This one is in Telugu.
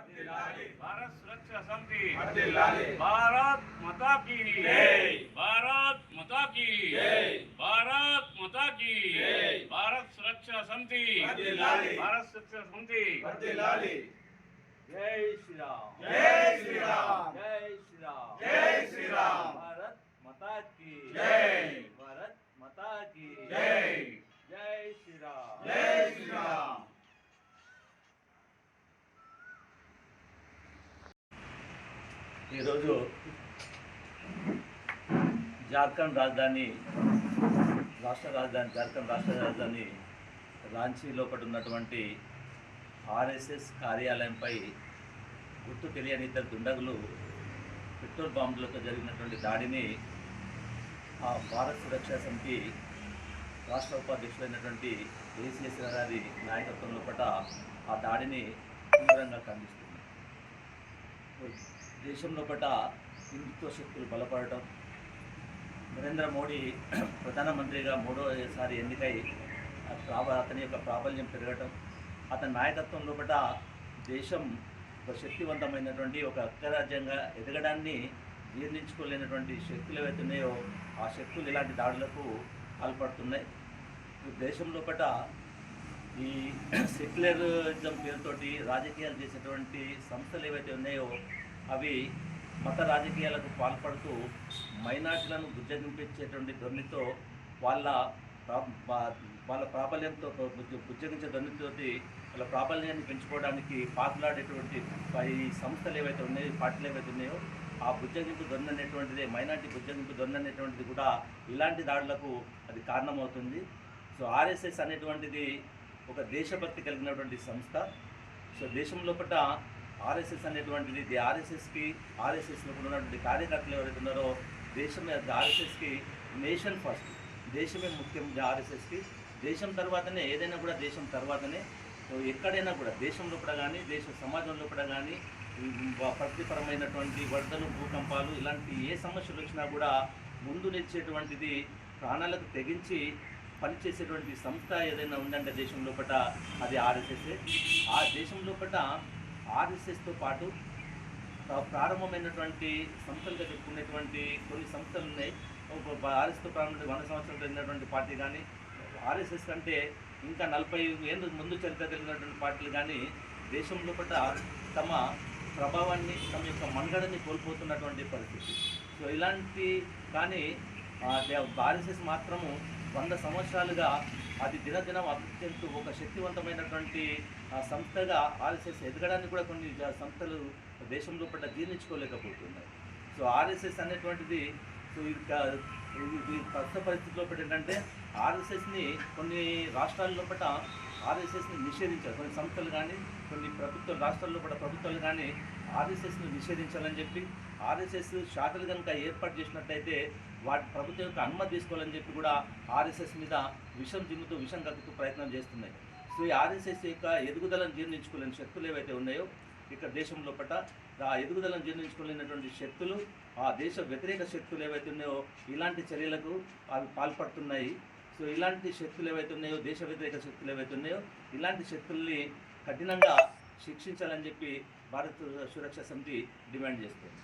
भारत सुरक्षा समिति, भारत माता की जय, भारत माता की जय, भारत माता की जय, भारत सुरक्षा समिति, भारत सुरक्षा समिति, जय श्री राम, जय श्री राम, जय श्री राम, जय श्री राम, भारत माता की जय, भारत माता की जय, जय श्री राम, जय श्री राम। ఈరోజు జార్ఖండ్ రాజధాని జార్ఖండ్ రాష్ట్ర రాజధాని రాంచీ లోపల ఉన్నటువంటి ఆర్ఎస్ఎస్ కార్యాలయంపై గుర్తు తెలియని ఇద్దరు దుండగులు పెట్రోల్ బాంబులతో జరిగినటువంటి దాడిని భారత్ సురక్షా సమితి రాష్ట్ర ఉపాధ్యక్షులైనటువంటి ఏసీఎస్ గారి నాయకత్వం లోపల ఆ దాడిని తీవ్రంగా ఖండిస్తుంది. దేశంలో హిందుత్వ శక్తులు బలపడటం, నరేంద్ర మోడీ ప్రధానమంత్రిగా మూడోసారి ఎన్నికై అతని యొక్క ప్రాబల్యం పెరగటం, అతని నాయకత్వం లోపల దేశం ఒక శక్తివంతమైనటువంటి ఒక అగ్రరాజ్యంగా ఎదగడాన్ని జీర్ణించుకోలేనటువంటి శక్తులు ఏవైతున్నాయో ఆ శక్తులు ఇలాంటి దాడులకు పాల్పడుతున్నాయి. దేశం లోపల ఈ సెక్యులరిజం పేరుతోటి రాజకీయాలు చేసేటువంటి సంస్థలు ఏవైతే ఉన్నాయో అవి మత రాజకీయాలకు పాల్పడుతూ మైనార్టీలను బుజ్జగింపించేటువంటి ధోరణితో వాళ్ళ ప్రాబల్యంతో బుజ్జగించే ధోరణితోటి వాళ్ళ ప్రాబల్యాన్ని పెంచుకోవడానికి పాకులాడేటువంటి ఈ సంస్థలు ఏవైతే ఉన్నాయో పార్టీలు ఏవైతే ఉన్నాయో ఆ బుజ్జగింపు ధోరణి అనేటువంటిది, మైనార్టీ బుజ్జగింపు ధోరణి అనేటువంటిది కూడా ఇలాంటి దాడులకు అది కారణమవుతుంది. సో ఆర్ఎస్ఎస్ అనేటువంటిది ఒక దేశభక్తి కలిగినటువంటి సంస్థ. సో దేశం లోపల ఆర్ఎస్ఎస్ అనేటువంటిది ఆర్ఎస్ఎస్లో ఉన్నటువంటి కార్యకర్తలు ఎవరైతే ఉన్నారో ఆర్ఎస్ఎస్కి నేషన్ ఫస్ట్, దేశమే ముఖ్యం. ఆర్ఎస్ఎస్కి దేశం తర్వాతనే ఏదైనా కూడా దేశం తర్వాతనే ఎక్కడైనా కూడా దేశం లోపల కానీ దేశ సమాజం లోపల కానీ ప్రకృతిపరమైనటువంటి వరదలు, భూకంపాలు ఇలాంటి ఏ సమస్యలు వచ్చినా కూడా ముందు నిలిచేటువంటిది, ప్రాణాలకు తెగించి పనిచేసేటువంటి సంస్థ ఏదైనా ఉందంటే దేశం లోపల అది ఆర్ఎస్ఎస్. ఆ దేశం లోపల ఆర్ఎస్ఎస్తో పాటు ప్రారంభమైనటువంటి సంస్థలుగా చెప్పుకునేటువంటి కొన్ని సంస్థలు ఉన్నాయి. ఆర్ఎస్తో ప్రారంభమైన 100 సంవత్సరాలు జరిగినటువంటి పార్టీ కానీ, ఆర్ఎస్ఎస్ కంటే ఇంకా 40 ఏళ్ళు ముందు చరిత్ర కలిగినటువంటి పార్టీలు కానీ దేశం లోపల తమ ప్రభావాన్ని, తమ యొక్క మనుగడని కోల్పోతున్నటువంటి పరిస్థితి. సో ఇలాంటి కానీ ఆర్ఎస్ఎస్ మాత్రము 100 సంవత్సరాలుగా అది దినదినం అభివృద్ధి చెందుతూ ఒక శక్తివంతమైనటువంటి సంస్థగా ఆర్ఎస్ఎస్ ఎదగడానికి కూడా కొన్ని సంస్థలు దేశం లోపల జీర్ణించుకోలేకపోతున్నాయి. సో ఆర్ఎస్ఎస్ అనేటువంటిది ఇది ప్రస్తుత పరిస్థితి లోపల ఏంటంటే ఆర్ఎస్ఎస్ని కొన్ని రాష్ట్రాల లోపల ఆర్ఎస్ఎస్ని నిషేధించారు. కొన్ని సంస్థలు కానీ కొన్ని రాష్ట్రాల లోపల ప్రభుత్వాలు కానీ ఆర్ఎస్ఎస్ని నిషేధించాలని చెప్పి ఆర్ఎస్ఎస్ శాఖలు కనుక ఏర్పాటు చేసినట్లయితే వాటి ప్రభుత్వం యొక్క అనుమతి తీసుకోవాలని చెప్పి కూడా ఆర్ఎస్ఎస్ మీద విషం కక్కుతూ ప్రయత్నం చేస్తున్నాయి. సో ఈ ఆర్ఎస్ఎస్ యొక్క ఎదుగుదలను జీర్ణించుకోలేని శక్తులు ఏవైతే ఉన్నాయో ఇక్కడ దేశం లోపల ఆ ఎదుగుదలను జీర్ణించుకోలేనటువంటి శక్తులు, ఆ దేశ వ్యతిరేక శక్తులు ఏవైతే ఉన్నాయో ఇలాంటి చర్యలకు అవి పాల్పడుతున్నాయి. సో ఇలాంటి శక్తులు ఏవైతే ఉన్నాయో, దేశ వ్యతిరేక శక్తులు ఏవైతే ఉన్నాయో ఇలాంటి శక్తుల్ని కఠినంగా శిక్షించాలని చెప్పి భారత సురక్షా సమితి డిమాండ్ చేస్తుంది.